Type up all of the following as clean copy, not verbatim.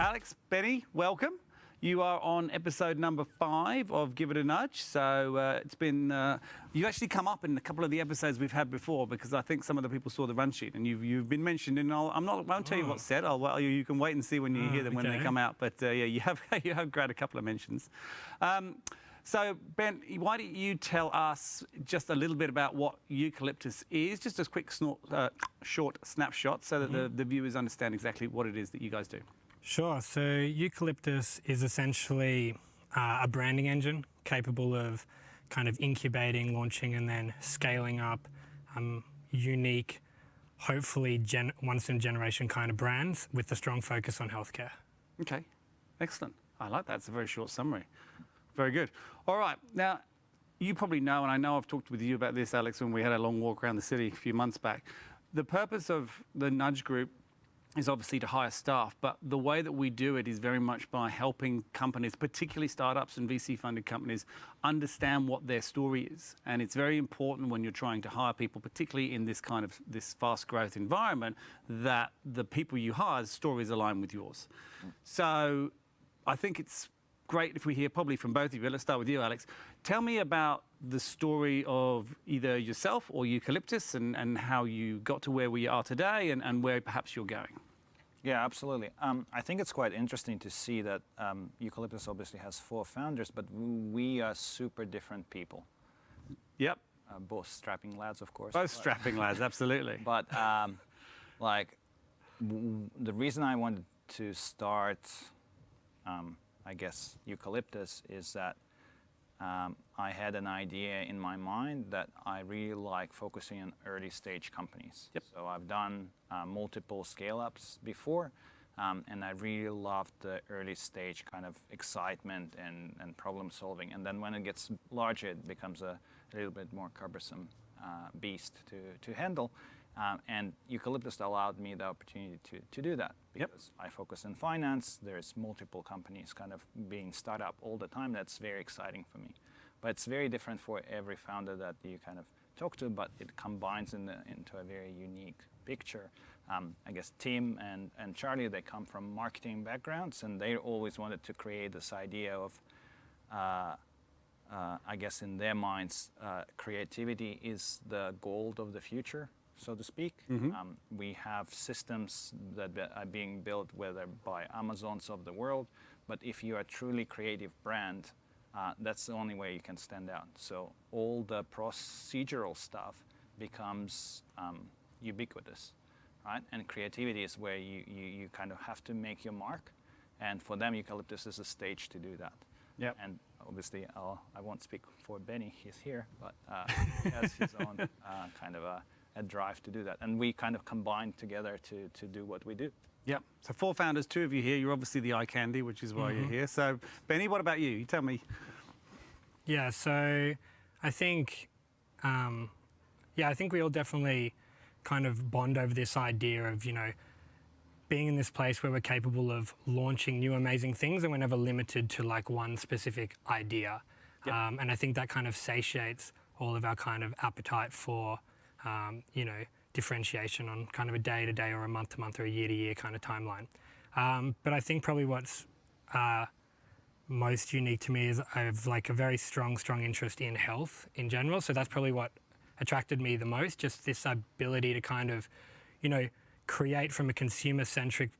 Alex, Benny, welcome. You are on episode number 5 of Give It a Nudge. So it's been, you actually come up in a couple of the episodes we've had before because I think some of the people saw the run sheet and you've been mentioned. And I won't tell you what's said. You can wait and see when you hear them when they come out. But yeah, you have grabbed a couple of mentions. So Ben, why don't you tell us just a little bit about what Eucalyptus is? Just a quick short snapshot so that the viewers understand exactly what it is that you guys do. Sure. So Eucalyptus is essentially a branding engine capable of kind of incubating, launching, and then scaling up unique, hopefully once-in-a-generation kind of brands with a strong focus on healthcare. Okay, excellent. I like that. It's a very short summary. Very good. All right. Now, you probably know, and I know I've talked with you about this, Alex, when we had a long walk around the city a few months back. The purpose of the Nudge Group is obviously to hire staff, but the way that we do it is very much by helping companies, particularly startups and VC-funded companies, understand what their story is. And it's very important when you're trying to hire people, particularly in this kind of this fast growth environment, that the people you hire's stories align with yours. So I think it's great if we hear probably from both of you. Let's start with you, Alex. Tell me about the story of either yourself or Eucalyptus and how you got to where we are today and where perhaps you're going. Yeah, absolutely. I think it's quite interesting to see that Eucalyptus obviously has 4 founders, but we are super different people. Yep. Both strapping lads, of course. Both strapping lads, absolutely. But the reason I wanted to start, I guess, Eucalyptus is that I had an idea in my mind that I really like focusing on early stage companies. Yep. So I've done multiple scale-ups before, and I really loved the early stage kind of excitement and problem solving. And then when it gets larger, it becomes a little bit more cumbersome beast to handle. And Eucalyptus allowed me the opportunity to do that because I focus in finance. There's multiple companies kind of being started up all the time. That's very exciting for me. But it's very different for every founder that you kind of talk to, but it combines into a very unique picture. I guess Tim and Charlie, they come from marketing backgrounds, and they always wanted to create this idea of, I guess in their minds, creativity is the gold of the future, so to speak. We have systems that are being built, whether by Amazons of the world, but if you are a truly creative brand, that's the only way you can stand out. So all the procedural stuff becomes ubiquitous, right? And creativity is where you kind of have to make your mark. And for them, Eucalyptus is a stage to do that. Yep. And obviously, I won't speak for Benny, he's here, but he has his own kind of a drive to do that. And we kind of combine together to do what we do. Yep. So 4 founders, 2 of you here. You're obviously the eye candy, which is why you're here. So Benny, what about you? You tell me. Yeah, so I think, I think we all definitely kind of bond over this idea of, being in this place where we're capable of launching new amazing things and we're never limited to like one specific idea. Yep. And I think that kind of satiates all of our kind of appetite for, differentiation on kind of a day-to-day or a month-to-month or a year-to-year kind of timeline. But I think probably what's most unique to me is I have like a very strong interest in health in general. So that's probably what attracted me the most, just this ability to kind of, create from a consumer-centric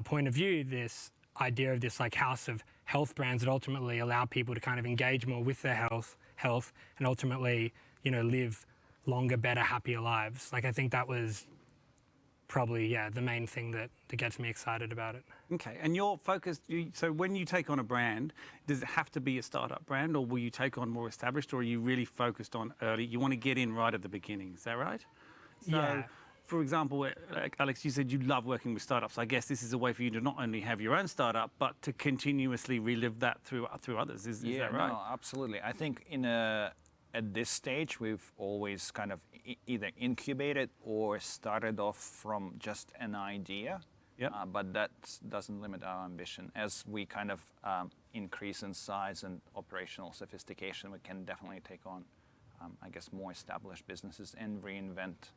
point of view, this idea of this like house of health brands that ultimately allow people to kind of engage more with their health and ultimately, live longer, better, happier lives. Like I think that was probably, the main thing that gets me excited about it. Okay, and you're focused, so when you take on a brand, does it have to be a startup brand or will you take on more established or are you really focused on early? You want to get in right at the beginning, is that right? So, yeah. For example, Alex, you said you love working with startups. I guess this is a way for you to not only have your own startup, but to continuously relive that through others. Is that right? No, absolutely. I think at this stage, we've always kind of either incubated or started off from just an idea. Yep. But that doesn't limit our ambition. As we kind of increase in size and operational sophistication, we can definitely take on, I guess, more established businesses and reinvent,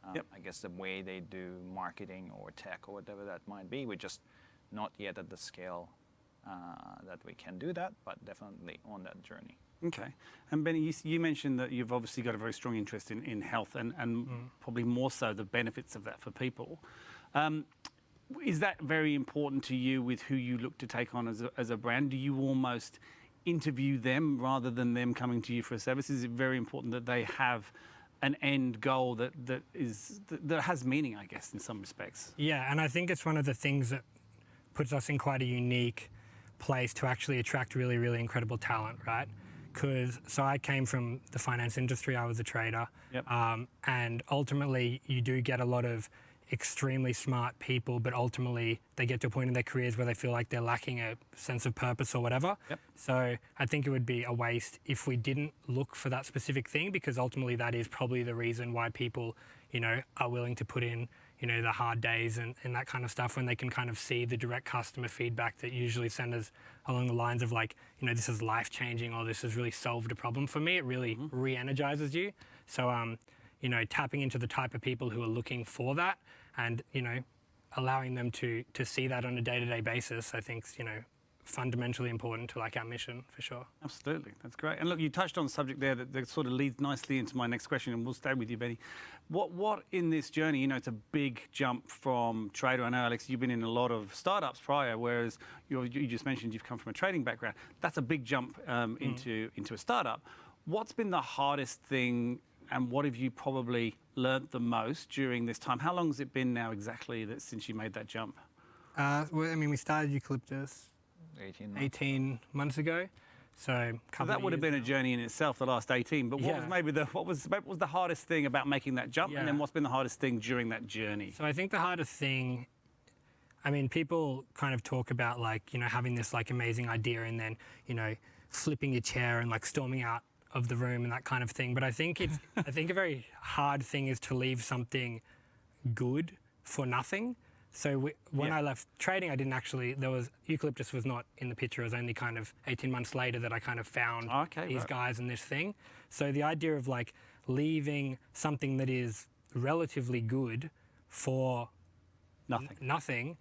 I guess, the way they do marketing or tech or whatever that might be. We just not yet at the scale that we can do that, but definitely on that journey. Okay. And Benny, you mentioned that you've obviously got a very strong interest in health and probably more so the benefits of that for people. Is that very important to you with who you look to take on as a brand? Do you almost interview them rather than them coming to you for a service? Is it very important that they have an end goal that has meaning, I guess, in some respects? Yeah, and I think it's one of the things that puts us in quite a unique place to actually attract really, really incredible talent, right? So I came from the finance industry, I was a trader, Yep. and ultimately you do get a lot of extremely smart people, but ultimately they get to a point in their careers where they feel like they're lacking a sense of purpose or whatever. Yep. So I think it would be a waste if we didn't look for that specific thing, because ultimately that is probably the reason why people, are willing to put in, the hard days and that kind of stuff, when they can kind of see the direct customer feedback that usually send us along the lines of like, this is life-changing, or this has really solved a problem for me. It really re-energizes you. So, tapping into the type of people who are looking for that and, allowing them to see that on a day-to-day basis, I think, fundamentally important to like our mission for sure. Absolutely, that's great. And look, you touched on a subject there that sort of leads nicely into my next question, and we'll stay with you, Benny. What in this journey, it's a big jump from trader. I know, Alex, you've been in a lot of startups prior, whereas you just mentioned you've come from a trading background. That's a big jump into a startup. What's been the hardest thing, and what have you probably learnt the most during this time? How long has it been now exactly since you made that jump? We started Eucalyptus 18 months ago. So that would have been a journey in itself, the last 18. But what was the hardest thing about making that jump? Yeah. And then what's been the hardest thing during that journey? So I think the hardest thing, people kind of talk about like, having this like amazing idea and then, flipping your chair and like storming out of the room and that kind of thing. But I think I think a very hard thing is to leave something good for nothing. So when I left trading, I didn't actually, Eucalyptus was not in the picture. It was only kind of 18 months later that I kind of found these guys and this thing. So the idea of like leaving something that is relatively good for nothing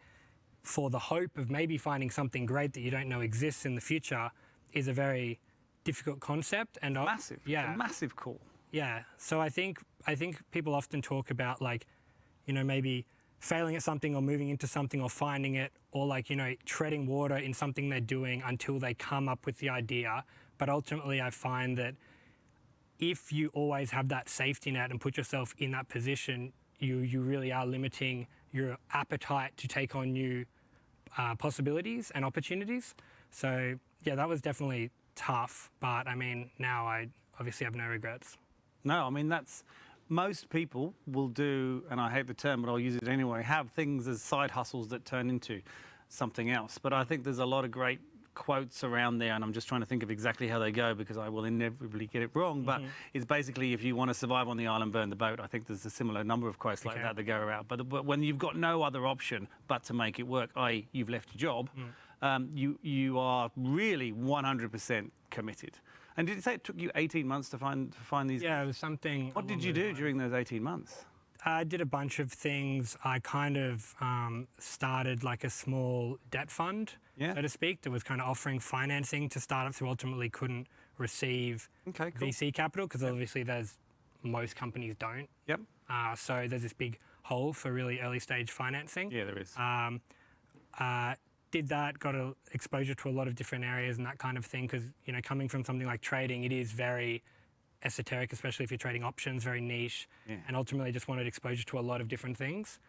for the hope of maybe finding something great that you don't know exists in the future is a very difficult concept. And massive. Yeah. It's a massive call. Yeah. So I think people often talk about like, maybe failing at something or moving into something or finding it, or like, treading water in something they're doing until they come up with the idea. But ultimately I find that if you always have that safety net and put yourself in that position, you really are limiting your appetite to take on new possibilities and opportunities. So yeah, that was definitely tough. But now I obviously have no regrets. No, that's... Most people will do, and I hate the term, but I'll use it anyway, have things as side hustles that turn into something else. But I think there's a lot of great quotes around there, and I'm just trying to think of exactly how they go because I will inevitably get it wrong. But it's basically, if you want to survive on the island, burn the boat. I think there's a similar number of quotes like that go around. But when you've got no other option but to make it work, i.e. you've left your job, you are really 100% committed. And did you say it took you 18 months to find these? Yeah, it was something. What did you do during those 18 months? I did a bunch of things. I kind of started like a small debt fund, so to speak, that was kind of offering financing to startups who ultimately couldn't receive VC capital, because obviously most companies don't. Yep. So there's this big hole for really early stage financing. Yeah, there is. Did that, got exposure to a lot of different areas and that kind of thing, because coming from something like trading, it is very esoteric, especially if you're trading options, very niche, and ultimately just wanted exposure to a lot of different things.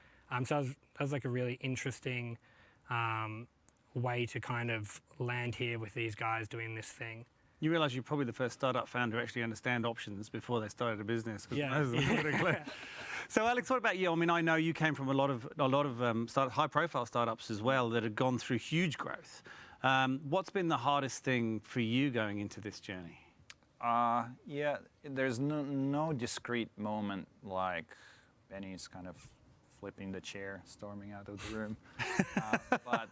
So that was like a really interesting way to kind of land here with these guys doing this thing. You realise you're probably the first startup founder to actually understand options before they started a business. Yeah. So, Alex, what about you? I know you came from a lot of high-profile startups as well that had gone through huge growth. What's been the hardest thing for you going into this journey? There's no discrete moment like Benny's kind of flipping the chair, storming out of the room. But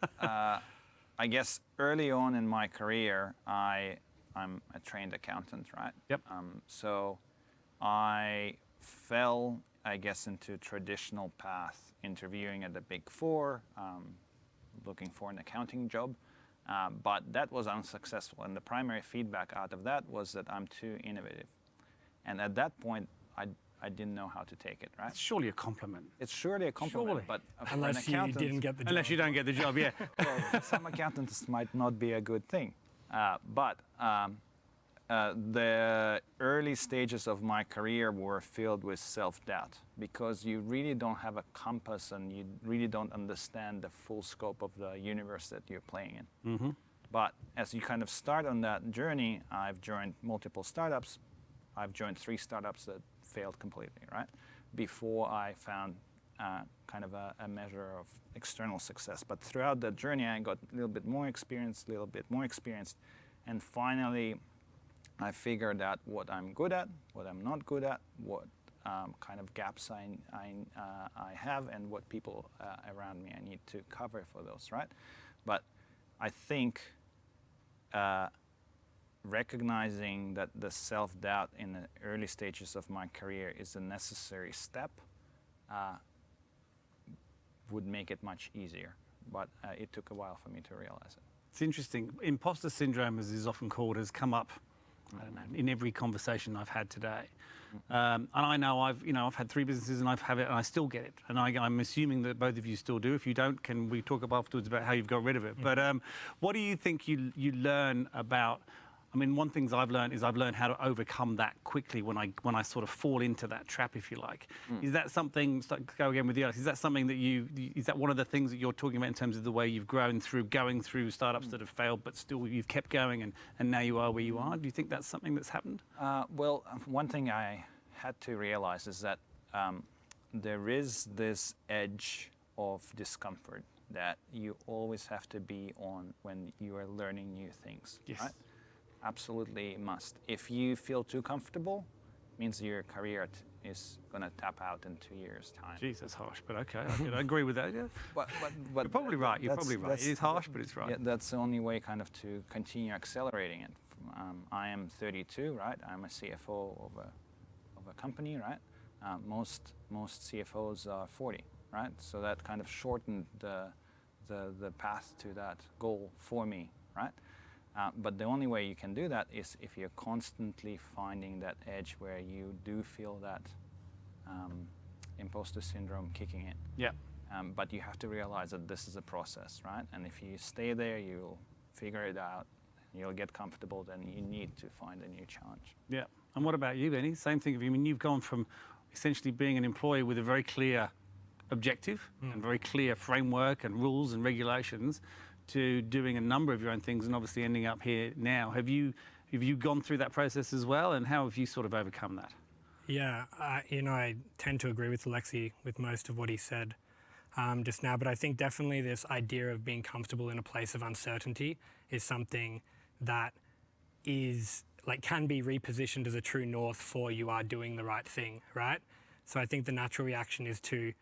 I guess early on in my career, I'm a trained accountant, right? Yep. So I fell, I guess, into traditional path, interviewing at the Big Four, looking for an accounting job. But that was unsuccessful. And the primary feedback out of that was that I'm too innovative. And at that point, I didn't know how to take it, right? It's surely a compliment. It's surely a compliment, Surely. but for Unless an you accountant, didn't get the job. Unless you don't get the job, yeah. well, some accountants might not be a good thing. But the early stages of my career were filled with self-doubt because you really don't have a compass and you really don't understand the full scope of the universe that you're playing in. Mm-hmm. But as you kind of start on that journey, I've joined multiple startups. I've joined 3 startups that failed completely, right? Before I found kind of a measure of external success. But throughout that journey, I got a little bit more experienced, and finally, I figured out what I'm good at, what I'm not good at, what kind of gaps I have, and what people around me I need to cover for those, right? But I think recognizing that the self-doubt in the early stages of my career is a necessary step would make it much easier. But it took a while for me to realize it. It's interesting. Imposter syndrome, as is often called, has come up, I don't know, in every conversation I've had today. And I know I've had 3 businesses and I've had it and I still get it. And I'm assuming that both of you still do. If you don't, can we talk afterwards about how you've got rid of it? But what do you think you learn about? I mean, one thing I've learned is I've learned how to overcome that quickly when I sort of fall into that trap, if you like. Is that something? Go again with you, Alex. Is that something that is that one of the things that you're talking about in terms of the way you've grown through going through startups that have failed, but still you've kept going and now you are where you are? Do you think that's something that's happened? Well, one thing I had to realize is that there is this edge of discomfort that you always have to be on when you are learning new things. Yes. Right? Absolutely must. If you feel too comfortable, means your career is going to tap out in 2 years' time. Jeez, that's harsh, but okay, I agree with that. Yeah. But You're probably right. You're probably right. It is harsh, but it's right. Yeah, that's the only way kind of to continue accelerating it. I am 32, right? I'm a CFO of a company, right? Most CFOs are 40, right? So that kind of shortened the path to that goal for me, right? But the only way you can do that is if you're constantly finding that edge where you do feel that imposter syndrome kicking in. Yeah. But you have to realize that this is a process, right? And if you stay there, you'll figure it out. You'll get comfortable. Then you need to find a new challenge. Yeah. And what about you, Benny? Same thing. I mean, you've gone from essentially being an employee with a very clear objective and very clear framework and rules and regulations to doing a number of your own things and obviously ending up here now. Have you gone through that process as well, and how have you sort of overcome that? Yeah, I tend to agree with Alexey with most of what he said just now, but I think definitely this idea of being comfortable in a place of uncertainty is something that can be repositioned as a true north for you are doing the right thing, right? So I think the natural reaction is to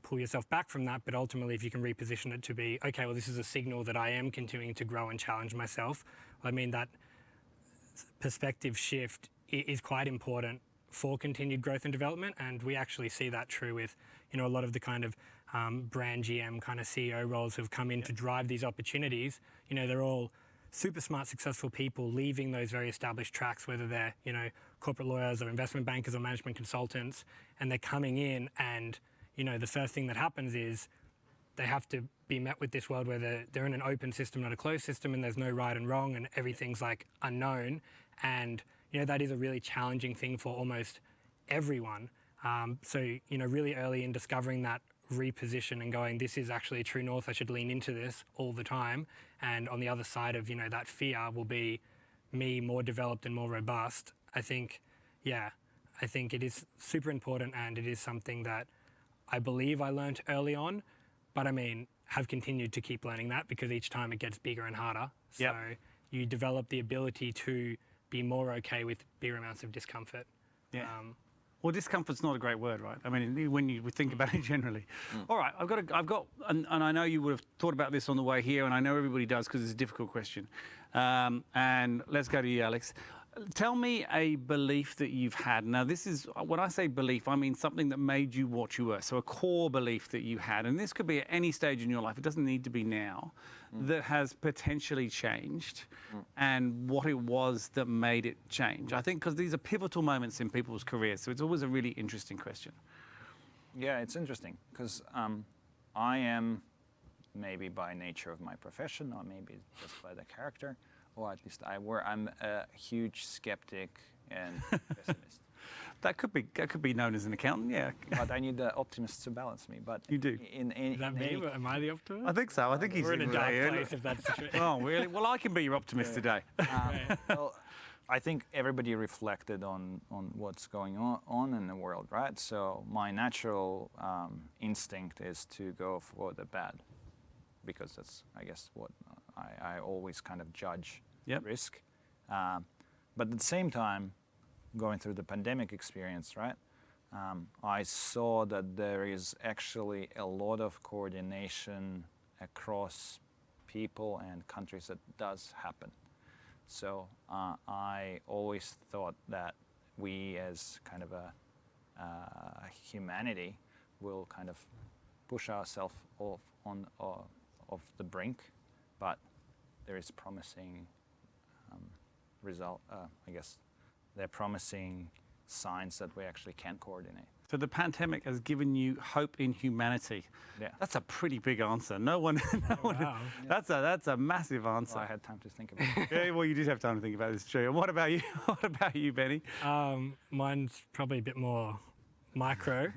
pull yourself back from that, but ultimately if you can reposition it to be, okay, well, this is a signal that I am continuing to grow and challenge myself. I mean, that perspective shift is quite important for continued growth and development, and we actually see that true with, a lot of the kind of brand GM kind of CEO roles who've come in to drive these opportunities. They're all super smart, successful people leaving those very established tracks, whether they're, corporate lawyers or investment bankers or management consultants, and they're coming in and the first thing that happens is they have to be met with this world where they're in an open system, not a closed system, and there's no right and wrong, and everything's like unknown. And, that is a really challenging thing for almost everyone. So, really early in discovering that reposition and going, this is actually a true north, I should lean into this all the time. And on the other side of, that fear will be me more developed and more robust. I think it is super important, and it is something that I believe I learned early on, but have continued to keep learning that because each time it gets bigger and harder. So you develop the ability to be more okay with bigger amounts of discomfort. Yeah. Well, discomfort's not a great word, right? I mean, when you think about it generally. All right, and I know you would have thought about this on the way here, and I know everybody does because it's a difficult question. And let's go to you, Alex. Tell me a belief that you've had. Now, this is, when I say belief, I mean something that made you what you were. So a core belief that you had, and this could be at any stage in your life, it doesn't need to be now, that has potentially changed, and what it was that made it change. I think because these are pivotal moments in people's careers, so it's always a really interesting question. Yeah, it's interesting because I am, maybe by nature of my profession, or maybe just by the character, or at least I'm a huge skeptic and pessimist. That could be known as an accountant, yeah. But I need the optimists to balance me. But You do. Is that me? Am I the optimist? I think so. I think he's We're in a dark place if that's true. Oh, really? Well, I can be your optimist today. Well, I think everybody reflected on what's going on in the world, right? So my natural instinct is to go for the bad, because that's, I guess, what I always kind of judge risk. But at the same time, going through the pandemic experience, right, I saw that there is actually a lot of coordination across people and countries that does happen. So I always thought that we as kind of a humanity will kind of push ourselves off of the brink, but there is promising result. I guess they're promising signs that we actually can coordinate. So the pandemic has given you hope in humanity. Yeah. That's a pretty big answer. No one. Wow. That's a massive answer. Well, I had time to think about it. Yeah, well, you did have time to think about this, true. And what about you? What about you, Benny? Mine's probably a bit more micro.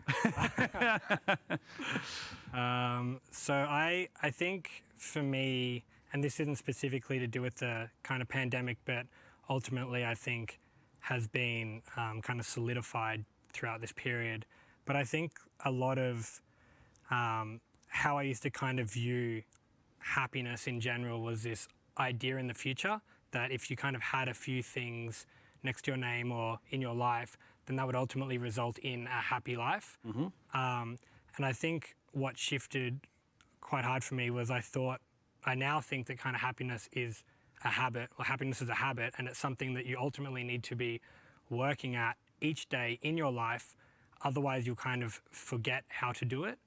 So I think for me, and this isn't specifically to do with the kind of pandemic, but ultimately I think has been kind of solidified throughout this period. But I think a lot of how I used to kind of view happiness in general was this idea in the future that if you kind of had a few things next to your name or in your life, then that would ultimately result in a happy life. And I think what shifted quite hard for me was I now think that kind of happiness is a habit, or happiness is a habit, and it's something that you ultimately need to be working at each day in your life. Otherwise, you'll kind of forget how to do it.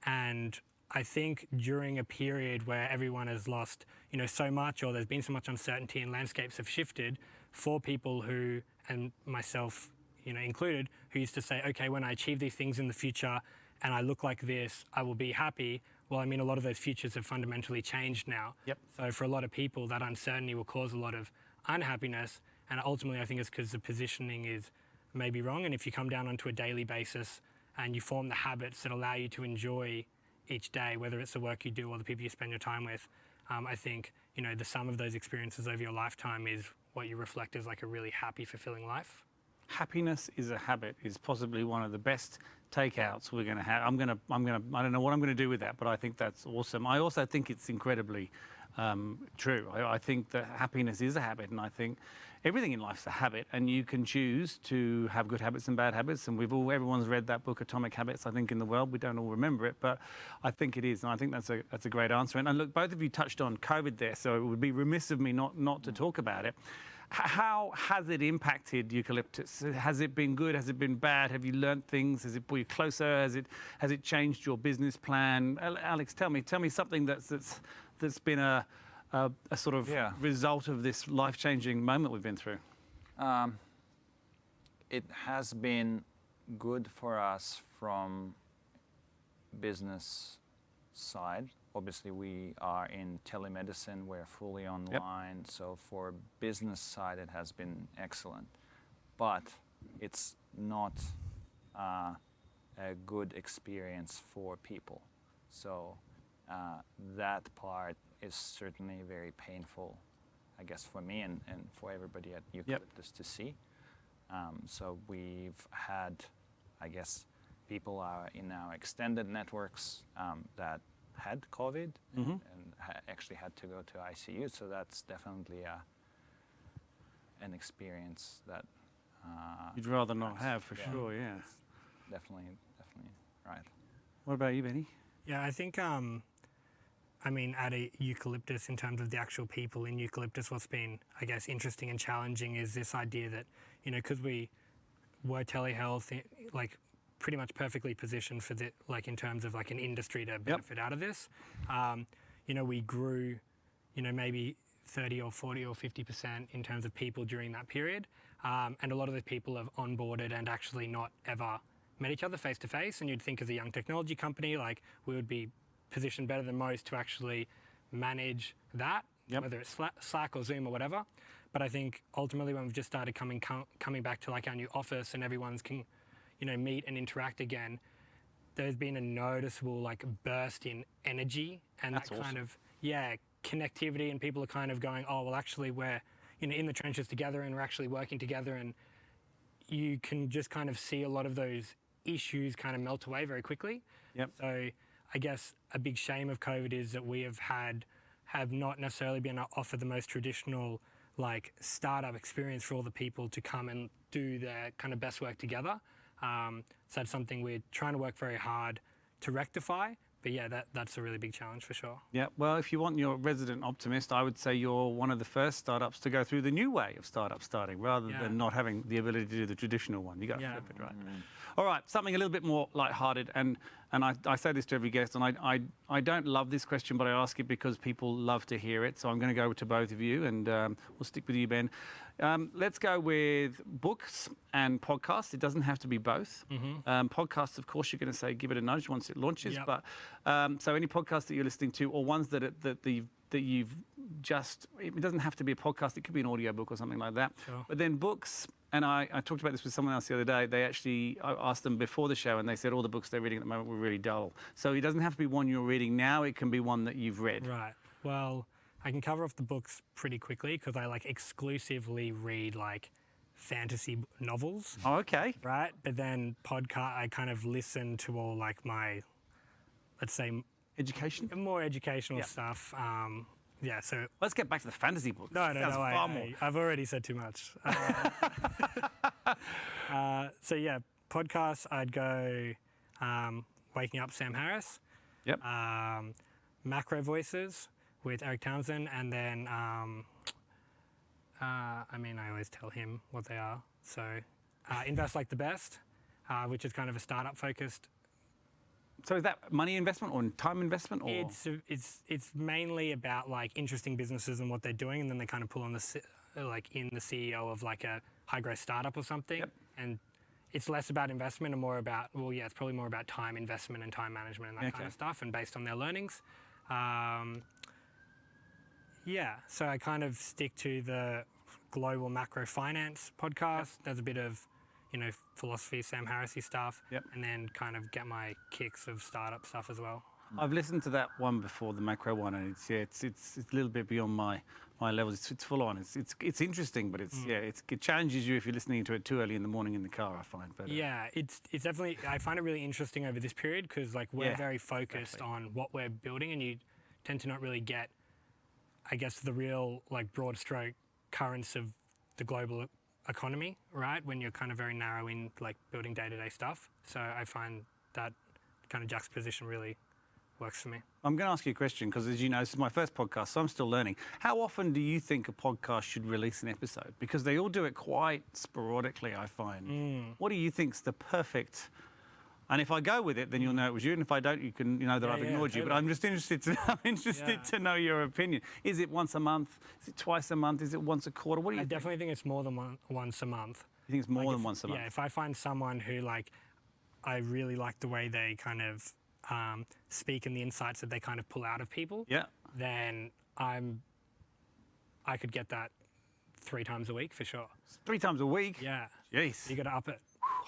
And I think during a period where everyone has lost, so much, or there's been so much uncertainty and landscapes have shifted, for people who, and myself, included, who used to say, okay, when I achieve these things in the future and I look like this, I will be happy. Well, I mean, a lot of those futures have fundamentally changed now. Yep. So for a lot of people, that uncertainty will cause a lot of unhappiness. And ultimately, I think it's because the positioning is maybe wrong. And if you come down onto a daily basis and you form the habits that allow you to enjoy each day, whether it's the work you do or the people you spend your time with, I think, the sum of those experiences over your lifetime is what you reflect as like a really happy, fulfilling life. Happiness is a habit is possibly one of the best takeouts we're going to have. I don't know what I'm going to do with that, but I think that's awesome. I also think it's incredibly true. I think that happiness is a habit, and I think everything in life's a habit, and you can choose to have good habits and bad habits. And everyone's read that book, Atomic Habits, I think, in the world. We don't all remember it, but I think it is, and I think that's a great answer. And look, both of you touched on COVID there, so it would be remiss of me not to talk about it. How has it impacted Eucalyptus? Has it been good? Has it been bad? Have you learnt things? Has it brought you closer? Has it changed your business plan? Alex, tell me something that's been a sort of result of this life-changing moment we've been through. It has been good for us from business side. Obviously, we are in telemedicine, we're fully online, so for business side it has been excellent. But it's not a good experience for people. So that part is certainly very painful, I guess, for me and for everybody at Eucalyptus to see. So we've had, I guess, people are in our extended networks that had COVID and actually had to go to ICU. So that's definitely an experience that you'd rather not have, for sure. Yeah, definitely right. What about you, Benny? Yeah, I think I mean, at a Eucalyptus, in terms of the actual people in Eucalyptus, what's been, I guess, interesting and challenging is this idea that, because we were telehealth, like pretty much perfectly positioned for the, like in terms of like an industry to benefit out of this. We grew, maybe 30 or 40 or 50% in terms of people during that period. And a lot of those people have onboarded and actually not ever met each other face to face. And you'd think as a young technology company, like we would be positioned better than most to actually manage that, whether it's Slack or Zoom or whatever. But I think ultimately when we've just started coming back to like our new office and everyone's can, meet and interact again, there's been a noticeable like burst in energy and That's that awesome. kind of, connectivity, and people are kind of going, oh, well, actually we're, in the trenches together and we're actually working together, and you can just kind of see a lot of those issues kind of melt away very quickly. Yep. So I guess a big shame of COVID is that we have not necessarily been able to offer the most traditional like startup experience for all the people to come and do their kind of best work together. So that's something we're trying to work very hard to rectify. But yeah, that's a really big challenge for sure. Yeah, well, if you want your resident optimist, I would say you're one of the first startups to go through the new way of startup starting rather than not having the ability to do the traditional one. You got to flip it, right? All right, something a little bit more lighthearted, and I say this to every guest, and I don't love this question, but I ask it because people love to hear it. So I'm going to go to both of you, and we'll stick with you, Ben. Let's go with books and podcasts. It doesn't have to be both. Podcasts, of course, you're going to say give it a nudge once it launches. But so any podcasts that you're listening to, or ones that you've just, it doesn't have to be a podcast. It could be an audiobook or something like that. Sure. But then books. And I talked about this with someone else the other day. I asked them before the show, and they said all the books they're reading at the moment were really dull. So it doesn't have to be one you're reading now. It can be one that you've read. Right. Well, I can cover off the books pretty quickly because I like exclusively read like fantasy novels. Oh, okay. Right. But then I kind of listen to all like my, let's say, education, more educational stuff. Yeah, so let's get back to the fantasy books. No, I've already said too much. So yeah, podcasts, I'd go Waking Up Sam Harris. Yep. Macro Voices with Eric Townsend, and then I always tell him what they are. So Invest Like the Best, which is kind of a startup focused. So is that money investment or time investment? Or? It's mainly about like interesting businesses and what they're doing, and then they kind of pull on the CEO of like a high growth startup or something. Yep. And it's less about investment and more about, it's probably more about time investment and time management and that kind of stuff, and based on their learnings. So I kind of stick to the global macro finance podcast. There's a bit of philosophy, Sam Harris-y stuff, and then kind of get my kicks of startup stuff as well. I've listened to that one before, the macro one, and it's a little bit beyond my levels. It's full on. It's interesting, but it challenges you if you're listening to it too early in the morning in the car, I find. But it's definitely, I find it really interesting over this period because like we're very focused on what we're building, and you tend to not really get, I guess, the real like broad stroke currents of the global economy, right? When you're kind of very narrow in like building day-to-day stuff. So I find that kind of juxtaposition really works for me. I'm going to ask you a question because, as you know, this is my first podcast, so I'm still learning. How often do you think a podcast should release an episode? Because they all do it quite sporadically, I find. What do you think's the perfect? And if I go with it, then you'll know it was you. And if I don't, you can know that I've ignored you. But I'm just interested to know your opinion. Is it once a month? Is it twice a month? Is it once a quarter? What do you think? I definitely think it's more than once a month. You think it's more than once a month? Yeah, if I find someone who like, I really like the way they kind of speak and the insights that they kind of pull out of people, then I could get that 3 times a week for sure. 3 times a week? Yeah. Jeez. You got to up it.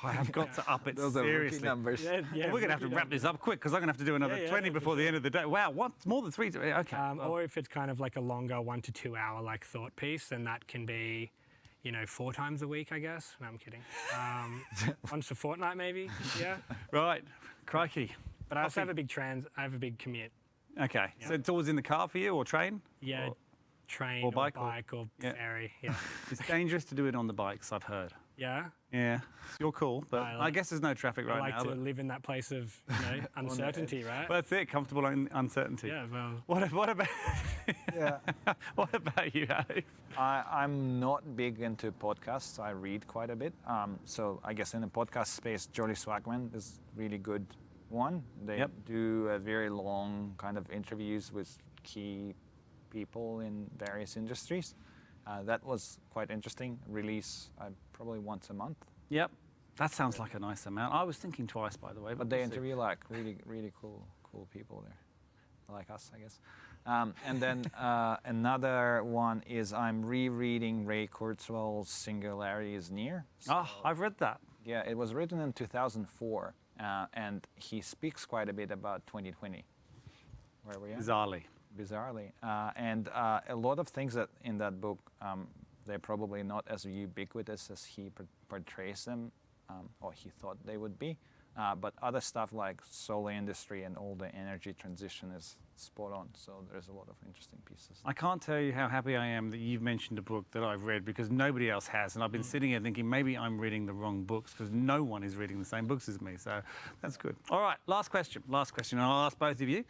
I have got to up it Those seriously. are rookie numbers. Yeah, well, we're going to have to wrap this up quick because I'm going to have to do another 20 before the end of the day. Wow, what? More than 3? Okay. Or if it's kind of like a longer 1 to 2 hour like thought piece, then that can be, 4 times a week, I guess. No, I'm kidding. Once a fortnight maybe, Right, crikey. But I also have a big commute. Okay, so it's always in the car for you or train? Yeah, train or bike or ferry, It's dangerous to do it on the bikes, I've heard. Yeah. Yeah, you're cool, but I I like- guess there's no traffic I right like now. to but- live in that place of uncertainty, right? Well, that's it, comfortable in uncertainty. Yeah, well, What about Yeah. what about you, Alex? I'm not big into podcasts. I read quite a bit. So I guess in the podcast space, Jolly Swagman is really good one. They Yep. do a very long kind of interviews with key people in various industries. That was quite interesting. Release probably once a month. Yep, that sounds like a nice amount. I was thinking twice, by the way. But they we'll see. interview like really cool people there, like us, I guess. And then another one is I'm rereading Ray Kurzweil's Singularity is Near. Oh, I've read that. Yeah, it was written in 2004, and he speaks quite a bit about 2020, where we are. Bizarrely. And a lot of things that in that book, they're probably not as ubiquitous as he portrays them, or he thought they would be. But other stuff like solar industry and all the energy transition is spot on. So there's a lot of interesting pieces. I can't tell you how happy I am that you've mentioned a book that I've read because nobody else has. And I've been sitting here thinking maybe I'm reading the wrong books because no one is reading the same books as me. So that's good. All right, last question. And I'll ask both of you.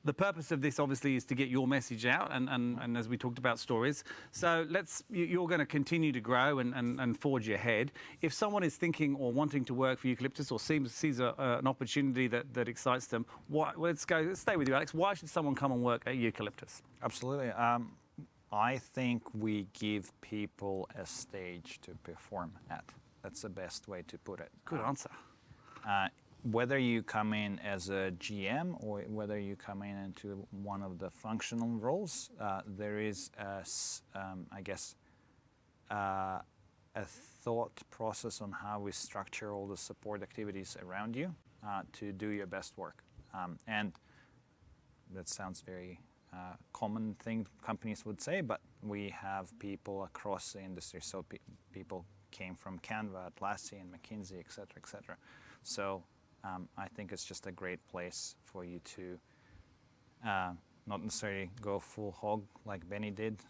The purpose of this obviously is to get your message out and as we talked about stories. So you're going to continue to grow and forge ahead. If someone is thinking or wanting to work for Eucalyptus or sees an opportunity that excites them, let's stay with you, Alex. Why should someone come and work at Eucalyptus? Absolutely. I think we give people a stage to perform at. That's the best way to put it. Good answer. Whether you come in as a GM or whether you come in into one of the functional roles, there is, I guess, a thought process on how we structure all the support activities around you to do your best work. And that sounds very common thing companies would say, but we have people across the industry. So people came from Canva, Atlassian, McKinsey, et cetera. So I think it's just a great place for you to not necessarily go full hog like Benny did,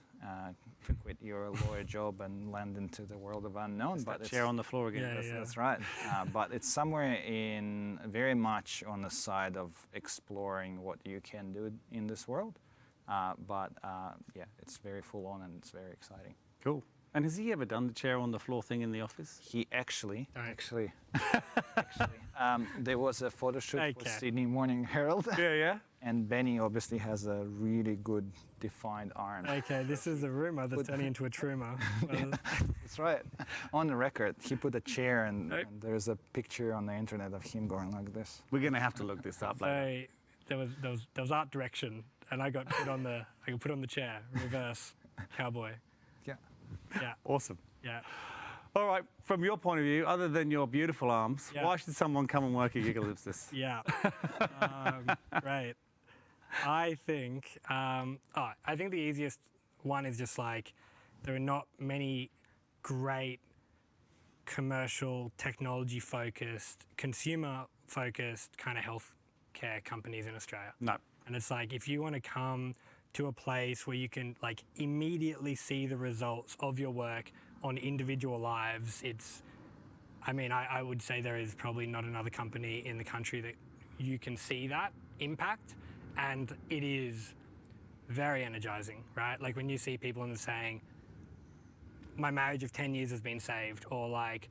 to quit your lawyer job and land into the world of unknown. But chair on the floor again. That's right. But it's somewhere in very much on the side of exploring what you can do in this world. But it's very full on and it's very exciting. Cool. And has he ever done the chair on the floor thing in the office? He actually, there was a photo shoot for Sydney Morning Herald. Yeah. And Benny obviously has a really good defined arm. okay, this is a rumor that's turning into a truma. That's right. On the record, he put a chair and there's a picture on the internet of him going like this. We're going to have to look this up later. So there was art direction, and I got put on the chair, reverse cowboy. Yeah. Awesome. Yeah. All right, from your point of view, other than your beautiful arms, Yeah. why should someone come and work at Eucalyptus? Yeah. Right. I think the easiest one is just like there are not many great commercial, technology-focused, consumer-focused kind of healthcare companies in Australia. No. And it's like if you want to come to a place where you can like immediately see the results of your work on individual lives, I would say there is probably not another company in the country that you can see that impact, and it is very energizing, right? Like when you see people and saying, my marriage of 10 years has been saved, or like,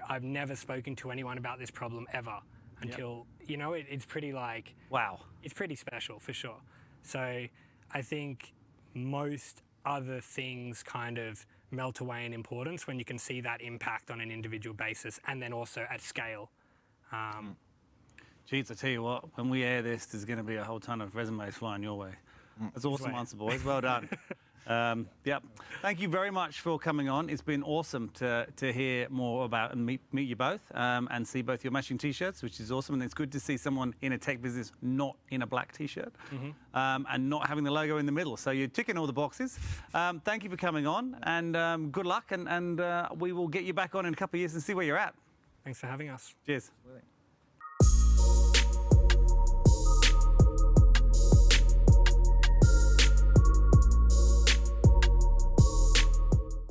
I've never spoken to anyone about this problem ever until, it's pretty like... Wow. It's pretty special for sure. So I think most other things kind of melt away in importance when you can see that impact on an individual basis and then also at scale. Jeez, I tell you what, when we air this, there's going to be a whole ton of resumes flying your way. That's awesome answer, boys. Well done. Yep. Thank you very much for coming on. It's been awesome to hear more about and meet you both and see both your matching T-shirts, which is awesome. And it's good to see someone in a tech business not in a black T-shirt and not having the logo in the middle. So you're ticking all the boxes. Thank you for coming on and good luck. And we will get you back on in a couple of years and see where you're at. Thanks for having us. Cheers. Really.